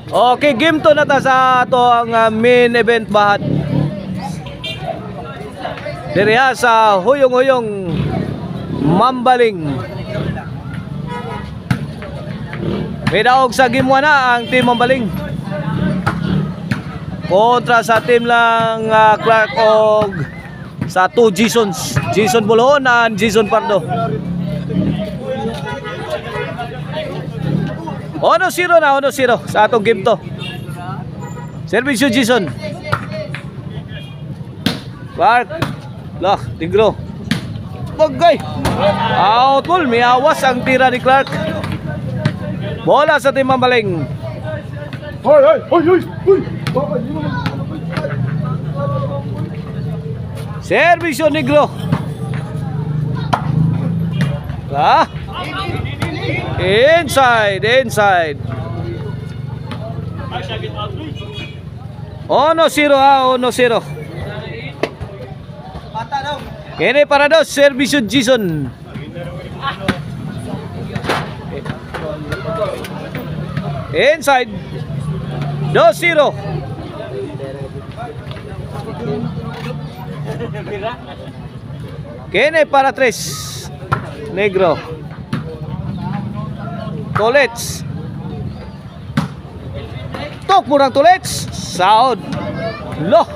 Okay, game to na ta sa ato ang main event bahat. Diriha sa Huyong-Huyong Mambaling. May daog sa game 1 na ang team Mambaling kontra sa team lang Clark og sa 2 Jasons, Jason Bulhon and Jason Pardo. 1-0 na, 1-0 sa atong game to. Service yun, Jason. Clark lah, Tigro. Bagay. Out ball, may awas ang tira ni Clark. Bola sa team Mambaling. Hoy, hoy, hoy, hoy, hoy. Service yun, Negro. Lah. Inside, inside. 1-0 ha, 1-0. Kini para dos, service yun, Jason. Inside 2-0. Kene para 3 Negro. Tolets. Tok murang Tolets. Sound. Loh,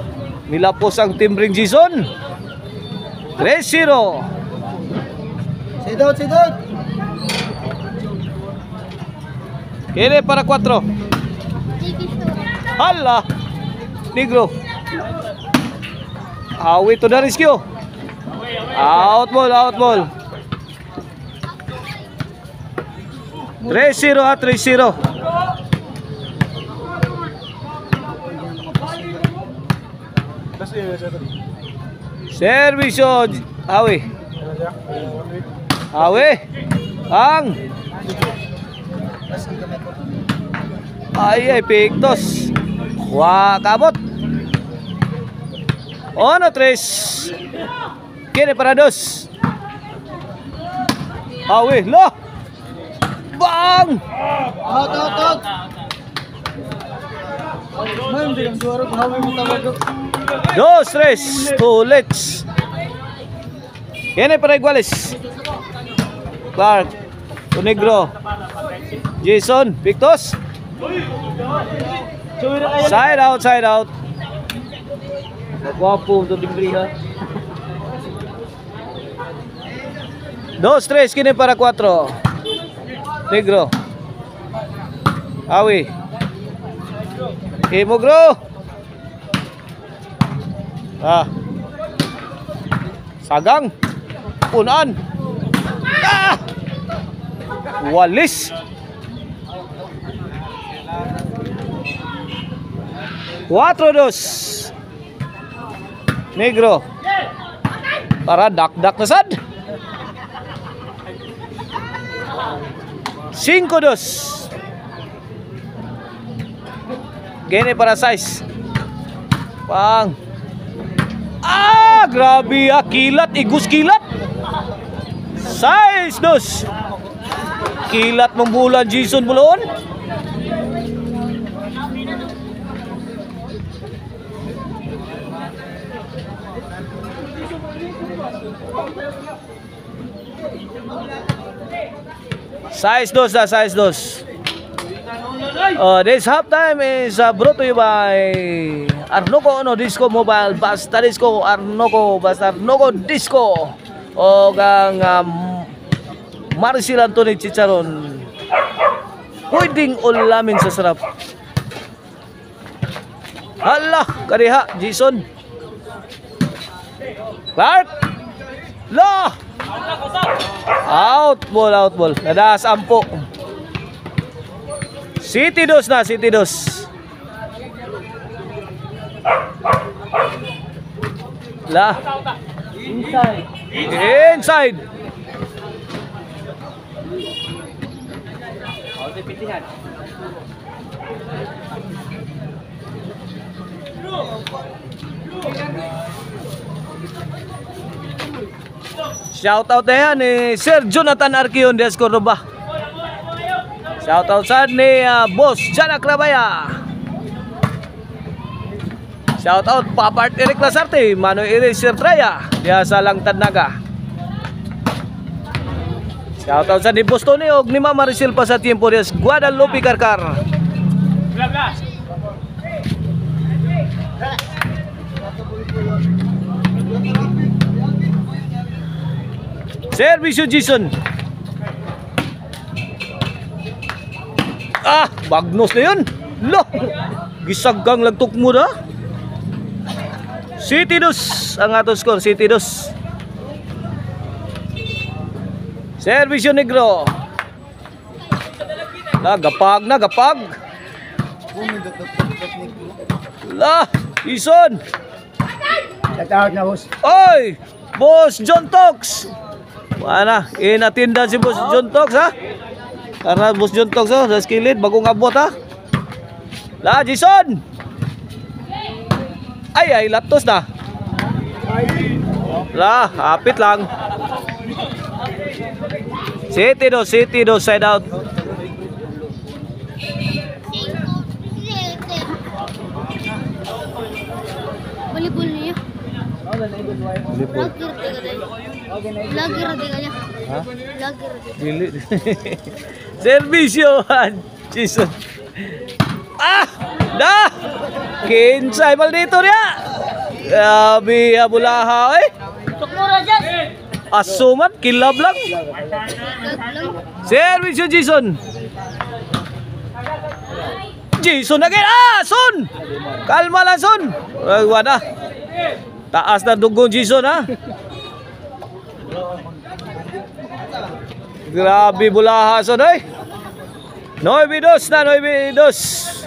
nilapos ang timbring Jason. 3-0. Sidot, sidot. Kene para 4. Hala, Negro. Awit to the rescue. Out ball, out ball. 3-0 ha, 3-0. Service yun, Awi. Awi. Ang. Ay, pigtos. Kabot. 1-3. Kini para 2. Awi, lo. Bang! Out, out, out. Man, bilang suara bahawi mo tawag. 2-3. Tolets. Kini para Iguales. Clark. Negro. Jason. Pictos. Side out, side out. Guwapo to timbri ha. 2-3, kini para 4. Negro. Awi. Imogro. Sagang. Punan. Walis. 4-2. Negro. Para dak-dak na sad. 5-2. Gini para size. Pang. Grabe ya, kilat, igus kilat. Size 2. Kilat membulan Jason Bulhon. Size 2 na, size 2. This halftime is brought to you by Arnoco Disco Mobile. Basta Disco, Arnoco, basta Arnoco Disco. O ang Maricel Anthony Chicharon. Pwedeng ulamin sa sarap. Hala, kariha, Jason. Clark. Lah. Out ball, out ball. Nadaas ampo. City 2 na, City 2. Lah. Inside. Inside. Shout out na yan ni Sir Jonathan Arquion de Escordoba. Shoutout sa ni Boss Janak Rabaya. Shoutout Papart Eric Lasarte, Mano Iris Sirtraya, diya sa Langtad Naga. Shoutout sa ni Boss Tony og ni Mama Maricel pa sa Tiempo Dias, Guadalupe Karkar. Servisyo Jason. Bagnos na yun. Lo, gisagang lagtok mo na. City dos ang atong score, City dos. Servisyo Negro. Gapag na, gapag. La, Ison. Shout na, boss. Oy, Boss John Tox. Mana, inatindan si Boss John Tox ha. Karena Boss John Tox sa skillet bagong abot ha. La, Jason. Ay, laptos na. La, hapit lang. City do, side out. Volleyball niya. Volleyball. Lagi rati kanya. Ha? Lagi rati. Dili. Servisyo, Jason. Dah. Kinsay maldito niya. Grabe, bulaha eh. Tukmura dyan. Asuman, kilab lang. Servisyo, Jason. Jason again. Son! Kalma lang, Son. Wala. Taas na dugong Jason, ha? Grabe bulaha, Son, eh. 9-2 na, 9-2.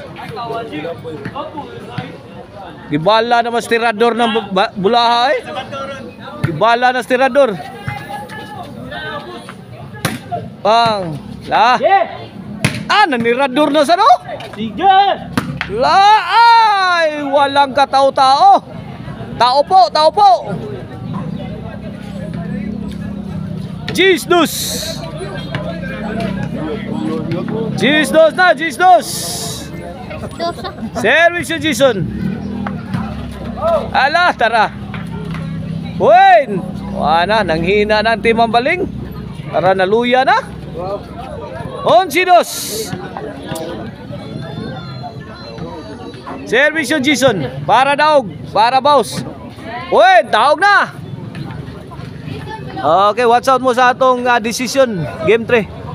Gibala na mas tirador ng bulaha, eh. Gibala na tirador. Bang. La. Nanirador na sa no? Sige! La, ay, walang katao-tao. Tao po. Gisdos na, Gisdos. Dosa. Service yung Jason. Ala, tara. Win. Wala, nanghina ng timang baling. Tara, naluya na. 11-2. Service yung Jason. Para daog. Para boss. Win, daog na. Okay, watch out mo sa atong decision. Game 3.